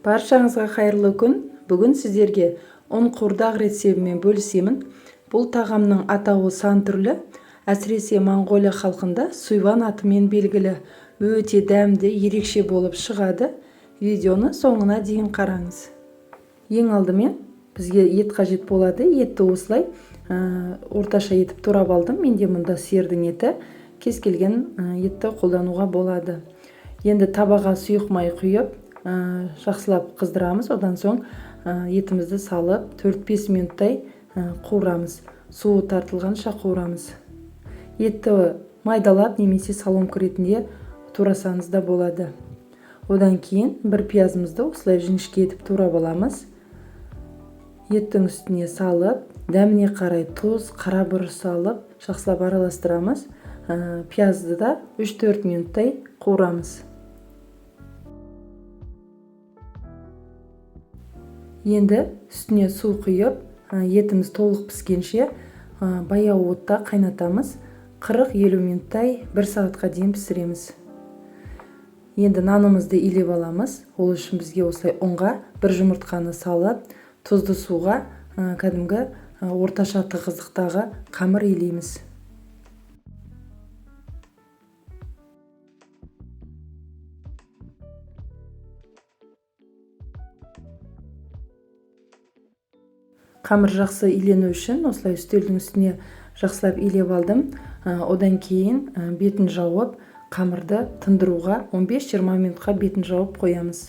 Баршаңызға қайырлы күн. Бүгін сіздерге ұн қуырдақ рецебімен бөлісемін. Бұл тағамның атауы сан түрлі. Әсіресе Моңғолия халқында суйван атымен белгілі. Өте дәмді, ерекше болып шығады. Видеоны соңына дейін қараңыз. Ең алдымен бізге ет қажет болады. Етті осылай орташа етіп турап алдым. Менде мұнда сиырдың еті. Кез келген етті қолдануға болады. Енді табаға сұйық май құйып, жақсылап қыздырамыз. Одан соң етімізді салып 4-5 минуттай қуырамыз. Суы тартылғанша қуырамыз. Етті майдалап немесе соломка ретінде турасаңыз да болады. Одан кейін бір пиязымызды осылай жіңішке етіп турап аламыз. Еттің үстіне салып, дәміне қарай тұз, қара бұрыш салып, жақсылап араластырамыз. Пиязды да 3-4 минуттай қуырамыз. Енді үстіне су құйып, етіміз толық піскенше баяу отта қайнатамыз. 40-50 минуттай 1 сағатқа дейін пісіреміз. Енді нанымызды илеп аламыз. Ол үшін бізге осылай ұнға бір жұмыртқаны салып, тұзды суға кәдімгі орташа тығыздықтағы қамыр илейміз. Қамыр жақсы илену үшін осылай үстелдің үстіне жақсылап илеп алдым. Одан кейін бетін жауып, қамырды тындыруға 15-20 минутқа бетін жауып қоямыз.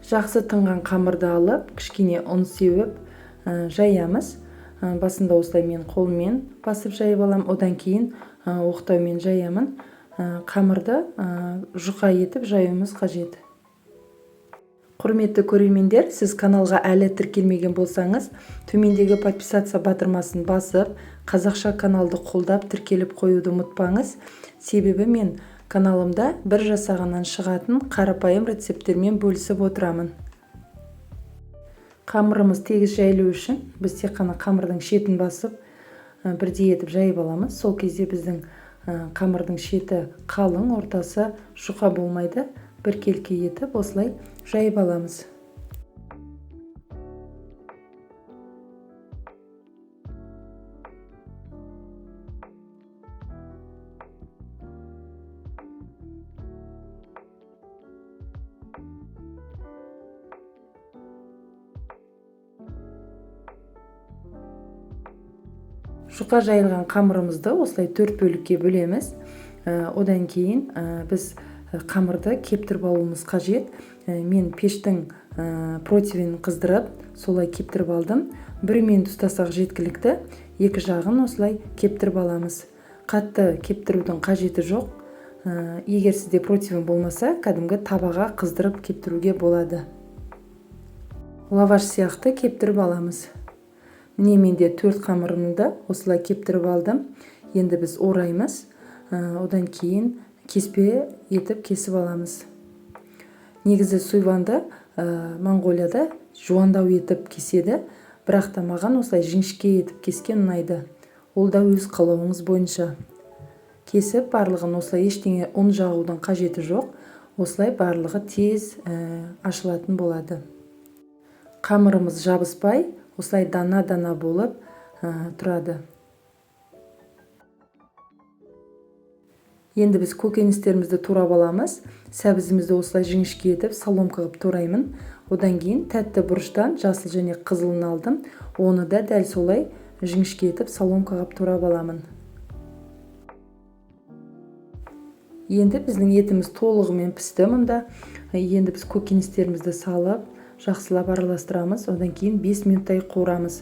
Жақсы тынған қамырды алып, кішкене ұн сеуіп жаямыз. Басында осылай мен қолмен басып жайып алам. Одан кейін оқтаумен жаямын. Қамырды жұқа етіп жаюымыз қажет. Құрметті көрермендер, сіз каналға әлі тіркелмеген болсаңыз, төмендегі подписаться батырмасын басып, қазақша каналды қолдап тіркеліп қоюды ұмытпаңыз. Себебі мен каналымда бір жасағаннан шығатын қарапайым рецепттермен бөлісіп отырамын. Қамырымыз тегіс жайылу үшін біз тек қана қамырдың шетін басып, бірдей етіп жайып аламыз. Сол кезде біздің қамырдың шеті қалың, ортасы жұқа болмайды. Біркелкі етіп осылай жайып аламыз. Жұқа жайылған қамырымызды осылай 4 бөлікке бөлеміз. Одан кейін біз қамырды кептіріп алуымыз қажет. Мен пештің противенін қыздырып, солай кептіріп алдым. 1 минут ұстасақ жеткілікті. Екі жағын осылай кептіріп аламыз. Қатты кептірудің қажеті жоқ. Егер сізде противен болмаса, кәдімгі табаға қыздырып кептіруге болады. Лаваш сияқты кептіріп аламыз. Міне менде 4 қамырымды осылай кептіріп алдым. Енді біз ораймыз. Одан кейін кеспе етіп кесіп аламыз. Негізі суйванды Моңғолияда жуандау етіп кеседі, бірақ та маған осылай жіңішке етіп кескен ұнайды. Ол да өз қалауыңыз бойынша. Кесіп барлығын осылай ештеңе ұн жағудың қажеті жоқ. Осылай барлығы тез ашылатын болады. Қамырымыз жабыспай, осылай дана-дана болып тұрады. Енді біз көкөністерімізді турап аламыз. Сәбізімізді осылай жіңішке етіп соломка қылып тураймын. Одан кейін тәтті бұрыштан жасыл және қызылын алдым. Оны да дәл солай жіңішке етіп соломка қылып турап аламын. Енді біздің етіміз толығымен пісті мұнда. Енді біз көкөністерімізді салып, жақсылап араластырамыз. Одан кейін 5 минуттай қуырамыз.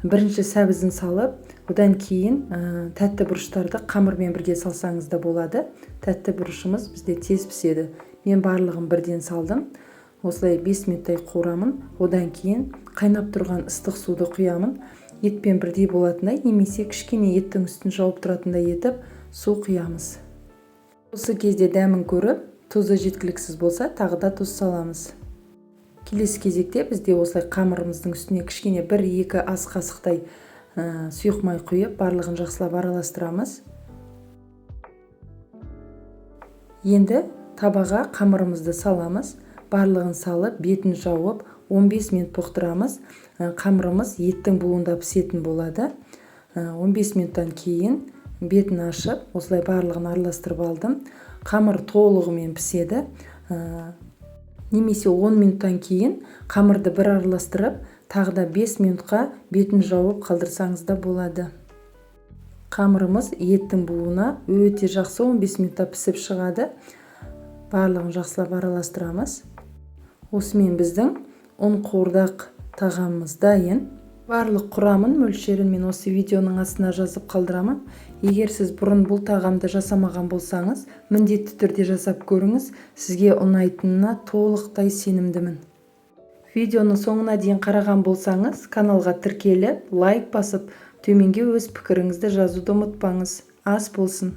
Бірінші сәбізін салып, одан кейін тәтті бұрыштарды қамырмен бірге салсаңыз да болады. Тәтті бұрышымыз бізде тез піседі. Мен барлығын бірден салдым. Осылай 5 минуттай қуырамын. Одан кейін қайнап тұрған ыстық суды құямын. Етпен бірдей болатындай, немесе кішкене еттің үстін жауып тұратындай етіп су құямыз. Осы кезде дәмін көріп, тұзы жеткіліксіз болса, тағы да тұз саламыз. Келесі кезекте бізде осылай қамырымыздың үстіне кішкене 1-2 ас қасықтай сұйық май құйып, барлығын жақсылап араластырамыз. Енді табаға қамырымызды саламыз. Барлығын салып, бетін жауып, 15 минут тоқтырамыз. Қамырымыз еттің буында пісетін болады. 15 минуттан кейін бетін ашып, осылай барлығын араластырып алдым. Қамыр толығымен піседі. Немесе 10 минуттан кейін қамырды бір араластырып, тағы да 5 минутқа бетін жауып қалдырсаңыз да болады. Қамырымыз еттің буына өте жақсы 15 минутта пісіп шығады. Барлығын жақсылап араластырамыз. Осымен біздің ұн қуырдақ тағамымыз дайын. Барлық құрамын, мөлшерін мен осы видеоның астына жазып қалдырамын. Егер сіз бұрын бұл тағамды жасамаған болсаңыз, міндетті түрде жасап көріңіз. Сізге ұнайтынына толықтай сенімдімін. Видеоның соңына дейін қараған болсаңыз, каналға тіркеліп, лайк басып, төменге өз пікіріңізді жазуды ұмытпаңыз. Ас болсын!